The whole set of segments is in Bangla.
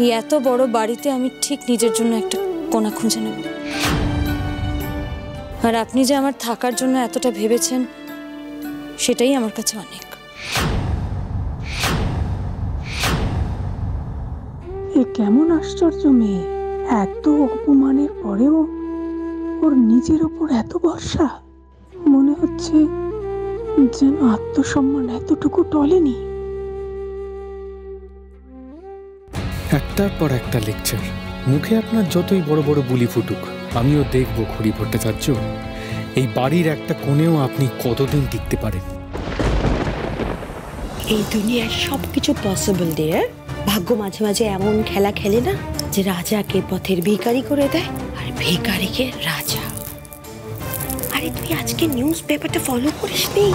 এই এত বড় বাড়িতে আমি ঠিক নিজের জন্য একটা কোণা খুঁজে নেব। আর আপনি যে আমার থাকার জন্য এতটা ভেবেছেন সেটাই আমার কাছে অনেক। এ কেমন আশ্চর্য মেয়ে, এত অপমানের পরেও ওর নিজের ওপর এত ভরসা। মনে হচ্ছে যেন আত্মসম্মান এতটুকু টলেনি। একটার পর একটা লেকচার, মুখে আপনার যতই বড় বড় বুলি ফুটুক, আমিও দেখব খুড়ি ভট্টাচার্য এই বাড়ির একটা কোণেও আপনি কতদিন টিকতে পারেন। এই দুনিয়ার সবকিছু পসিবল ডিয়ার। ভাগ্য মাঝে মাঝে এমন খেলা খেলে না যে রাজাকে পথের ভিখারি করে দেয় আর ভিখারিকে রাজা। আরে তুই আজকে নিউজ পেপারটা ফলো করিসনি?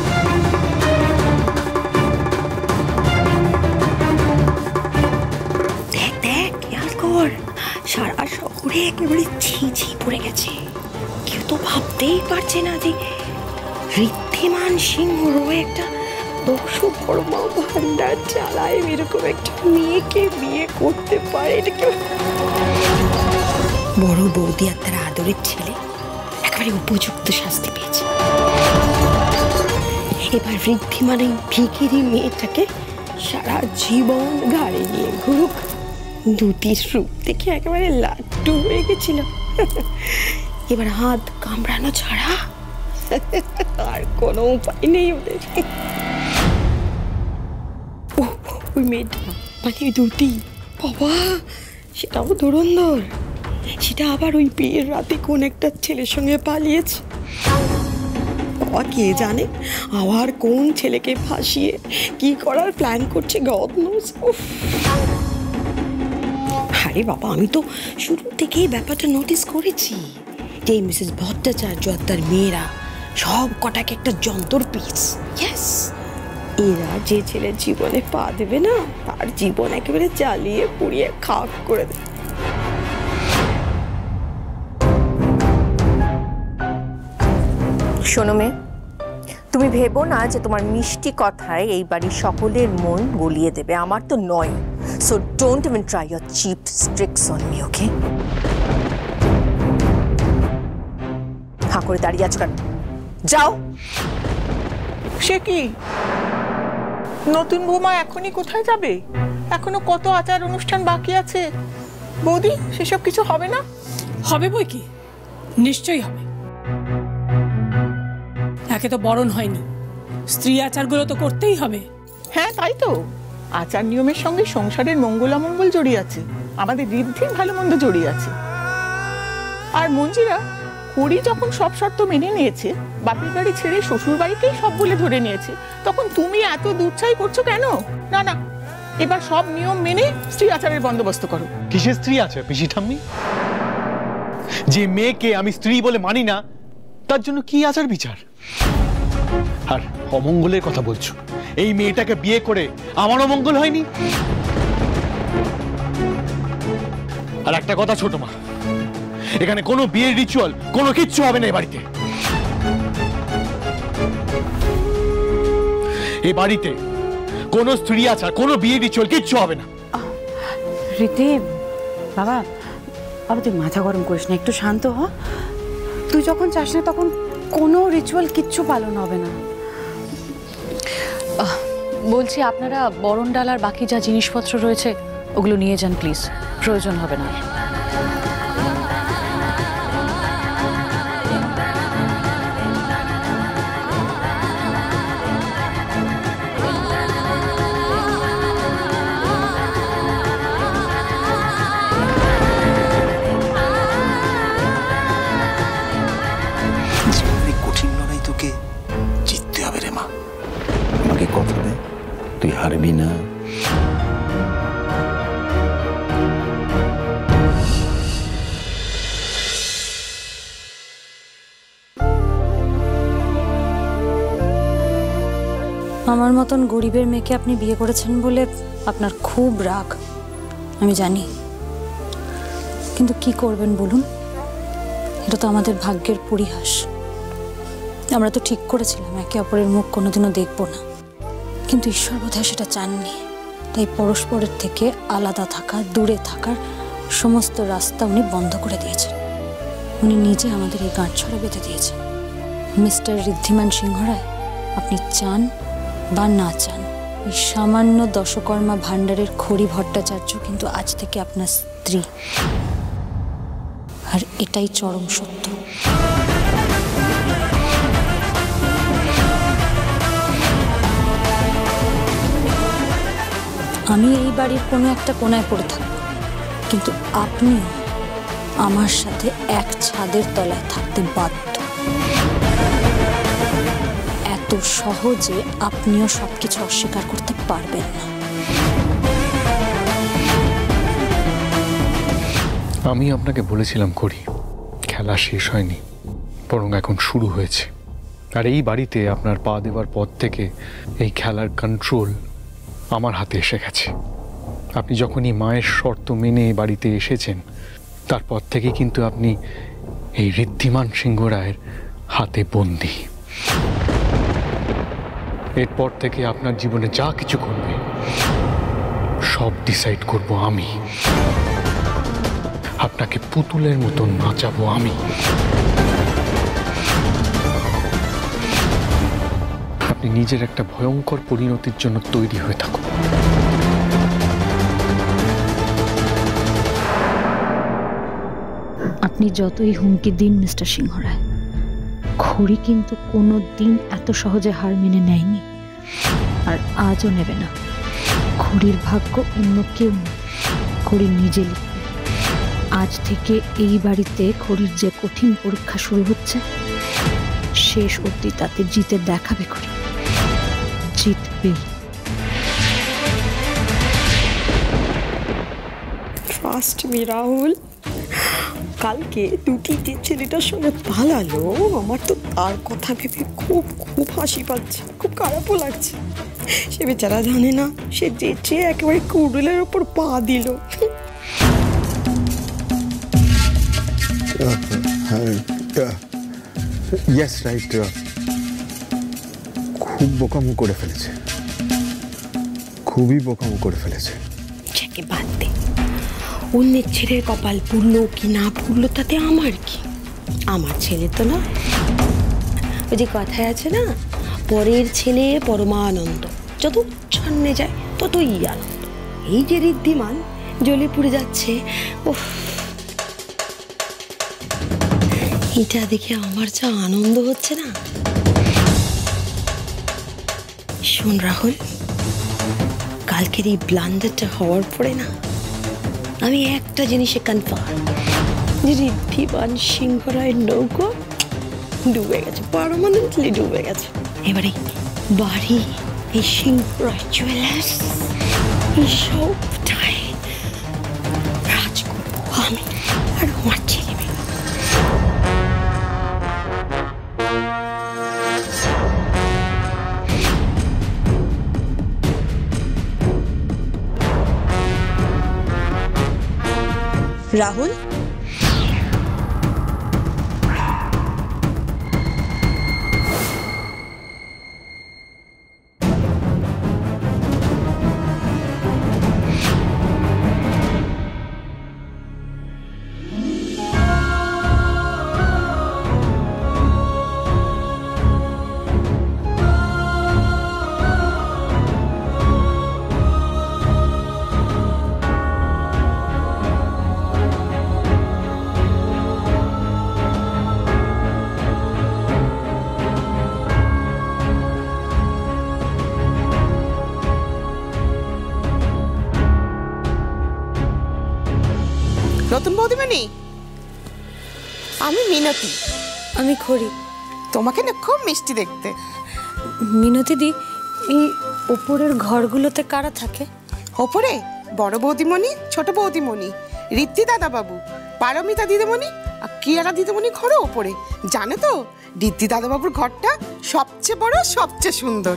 দেখ দেখ খেয়াল কর, সারা শহরে একেবারে ছিছি পড়ে গেছে। কেউ তো ভাবতেই পারছে না যে ঋদ্ধিমান সিংহ রয়ে একটা দশকর্মা ভান্ডার চালায় এরকম একটা মেয়েকে বিয়ে করতে পারে। এটা কেউ বড় বৌদি আর তার আদরের ছেলে একেবারে উপযুক্ত শাস্তি পেয়েছে। এবার ঋদ্ধিমান এই ভিখিরি মেয়েটাকে সারা জীবন ঘাড়ে নিয়ে ঘুরুক। দুটির রূপ দেখে একেবারে লাড্ডু হয়ে গেছিল। এবার হাত কামড়ানো ছাড়া আর কোনো উপায় নেই ওদের। ওই মেয়েটা মানে ওই দুটি, বাবা সেটাও ধুরন্ধর। সেটা আবার ওই বিয়ের রাতে কোন একটা ছেলের সঙ্গে পালিয়েছে। বাবা কে জানে আবার কোন ছেলেকে ফাঁসিয়ে কি করার প্ল্যান করছে, গড নোজ। আরে বাবা আমি তো শুরু থেকেই ব্যাপারটা নোটিস করেছি যে মিসেস ভট্টাচার্য আর তার মেয়েরা সব কটাকে একটা যন্ত্র পিস। ইয়েস, এরা যে ছেলের জীবনে পা দেবে না তার জীবন একেবারে জ্বালিয়ে পুড়িয়ে খাক করে দেবে। শোনো মেয়ে, তুমি ভেবো না যে তোমার মিষ্টি কথায় এই বাড়ির সকলের মন গলিয়ে দেবে, আমার তো নয়। So don't even try your cheap tricks on me, okay? হাঁ করে দাঁড়িয়ে আছো কেন? যাও। সে কি নতুন বৌমা এখনই কোথায় যাবে? এখনো কত আচার অনুষ্ঠান বাকি আছে বৌদি, সেসব কিছু হবে না? হবে বই কি, নিশ্চয়ই হবে। একে তো বরণ হয়নি, স্ত্রী আচারগুলো তো করতেই হবে। হ্যাঁ তাই তো, আচার নিয়মের সঙ্গে সংসারের মঙ্গল অমঙ্গল জড়িয়ে আছে, আমাদের ঋদ্ধির ভালো মন্দ জড়িয়ে আছে। আর মঞ্জিরা হরি যখন সব শর্ত মেনে নিয়েছে, বাপের বাড়ি ছেড়ে শ্বশুর বাড়িতেই সব বলে ধরে নিয়েছে, তখন তুমি এত দুচ্ছাই করছো কেন? না না, এবার সব নিয়ম মেনে স্ত্রী আচারের বন্দোবস্ত করো। কিসের স্ত্রী আচার পিসি ঠাম্মি? যে মেয়েকে আমি স্ত্রী বলে মানি না তার জন্য কি আচার বিচার? আর অমঙ্গলের কথা বলছো, এই মেয়েটাকে বিয়ে করে আমার অমঙ্গল হয়নি? আর একটা কথা ছোট মা, এখানে কোনো বিয়ের রিচুয়াল কোনো কিচ্ছু হবে না এ বাড়িতে। এই বাড়িতে কোনো স্ত্রী আচার কোনো বিয়ের রিচুয়াল কিচ্ছু হবে না। রীতি বাবা, বাবা তুই মাথা গরম করিস না, একটু শান্ত হ। তুই যখন চাস না তখন কোনো রিচুয়াল কিচ্ছু পালন হবে না। বলছি আপনারা বরণ ডালার বাকি যা জিনিসপত্র রয়েছে ওগুলো নিয়ে যান প্লিজ, প্রয়োজন হবে না। কঠিন লড়াই তোকে জিততে হবে রে মা। আমাকে কথা দে তুই হারবি না। আমার মতন গরিবের মেয়েকে আপনি বিয়ে করেছেন বলে আপনার খুব রাগ, আমি জানি। কিন্তু কি করবেন বলুন, এটা তো আমাদের ভাগ্যের পরিহাস। আমরা তো ঠিক করেছিলাম একে অপরের মুখ কোনোদিনও দেখব না, কিন্তু ঈশ্বর বোধহয় সেটা চাননি, তাই পরস্পরের থেকে আলাদা থাকা, দূরে থাকার সমস্ত রাস্তা উনি বন্ধ করে দিয়েছেন। উনি নিজে আমাদের এই গাঁটছড়া বেঁধে দিয়েছেন। মিস্টার ঋদ্ধিমান সিংহ রায়, আপনি চান বা না চান, এই সামান্য দশকর্মা ভাণ্ডারের খড়ি ভট্টাচার্য কিন্তু আজ থেকে আপনার স্ত্রী, আর এটাই চরম সত্য। আমি এই বাড়ির কোনো একটা কোনায় পড়ে থাকব, কিন্তু আপনিও আমার সাথে এক ছাদের তলায় থাকতে বাধ্য। এত সহজে আপনিও সবকিছু অস্বীকার করতে পারবেন না। আমি আপনাকে বলেছিলাম করি, খেলা শেষ হয়নি, বরং এখন শুরু হয়েছে। আর এই বাড়িতে আপনার পা দেওয়ার পর থেকে এই খেলার কন্ট্রোল আমার হাতে এসে গেছে। আপনি যখনই মায়ের শর্ত মেনে এই বাড়িতে এসেছেন, তারপর থেকে কিন্তু আপনি এই ঋদ্ধিমান সিংহ রায়ের হাতে বন্দী। এরপর থেকে আপনার জীবনে যা কিছু ঘটবে সব ডিসাইড করব আমি। আপনাকে পুতুলের মতো নাচাবো আমি। আপনি নিজের একটা ভয়ঙ্কর পরিণতির জন্য তৈরি হয়ে থাকুন। আপনি যতই হুমকি দিন মিস্টার সিংহ রায়, খড়ি কিন্তু কোনো দিন এত সহজে হার মেনে নেয়নি, আর আজও নেবে না। খড়ির ভাগ্য অন্য কেউ না, খড়ি নিজে লিখবে। আজ থেকে এই বাড়িতে খড়ির যে কঠিন পরীক্ষা শুরু হচ্ছে, শেষ অবধি তাতে জিতে দেখাবে খড়ি, জিতবে। ট্রাস্ট মি রাহুল, কালকে দুটি যে ছেলেটার সঙ্গে পালালো, আমার তো তার কথা ভেবে খুব খুব হাসি পাচ্ছে, খুব খারাপও লাগছে। সে বেচারা জানে না সে যেচে একেবারে কুড়ুলের ওপর পা দিল। ইয়েস রাইট, খুব বোকামো করে ফেলেছে, খুবই বোকামো করে ফেলেছে। যাকে বাদ দে, অন্যের ছেলের কপাল পুড়লো কি না পুড়লো তাতে আমার কি? আমার ছেলে তো না। ওই যে কথায় আছে না, পরের ছেলে পরমানন্দ, যত সামনে যায় ততই আনন্দ। এই যে ঋদ্ধিমান জ্বলে পুড়ে যাচ্ছে, ওহ, এটা দেখে আমার যা আনন্দ হচ্ছে না। শোন রাহুল, কালকের এই ব্লান্ডারটা হওয়ার পরে না, আমি একটা জিনিসে কনফার্ম, যে ঋদ্ধিমান সিংহ রায়ের নৌকো ডুবে গেছে, পারমানেন্টলি ডুবে গেছে। এবারে বাড়ি, এই সিংহ রায় জুয়েলার্স, এই সবটাই রাজ করবো আমি আর আমার ছেলে মেয়ে। রাহুল, নতুন বৌদিমণি, আমি মিনতি। আমি খড়ি। তোমাকে না খুব মিষ্টি দেখতে। মিনতি দি, এই ওপরের ঘরগুলোতে কারা থাকে? ওপরে বড় বৌদিমণি, ছোট বৌদিমণি, ঋদ্ধি দাদা বাবু, পারমিতা দিদিমণি আর কিয়ারা দিদিমণি ঘরে ওপরে। জানো তো, ঋদ্ধি দাদা বাবুর ঘরটা সবচেয়ে বড়, সবচেয়ে সুন্দর।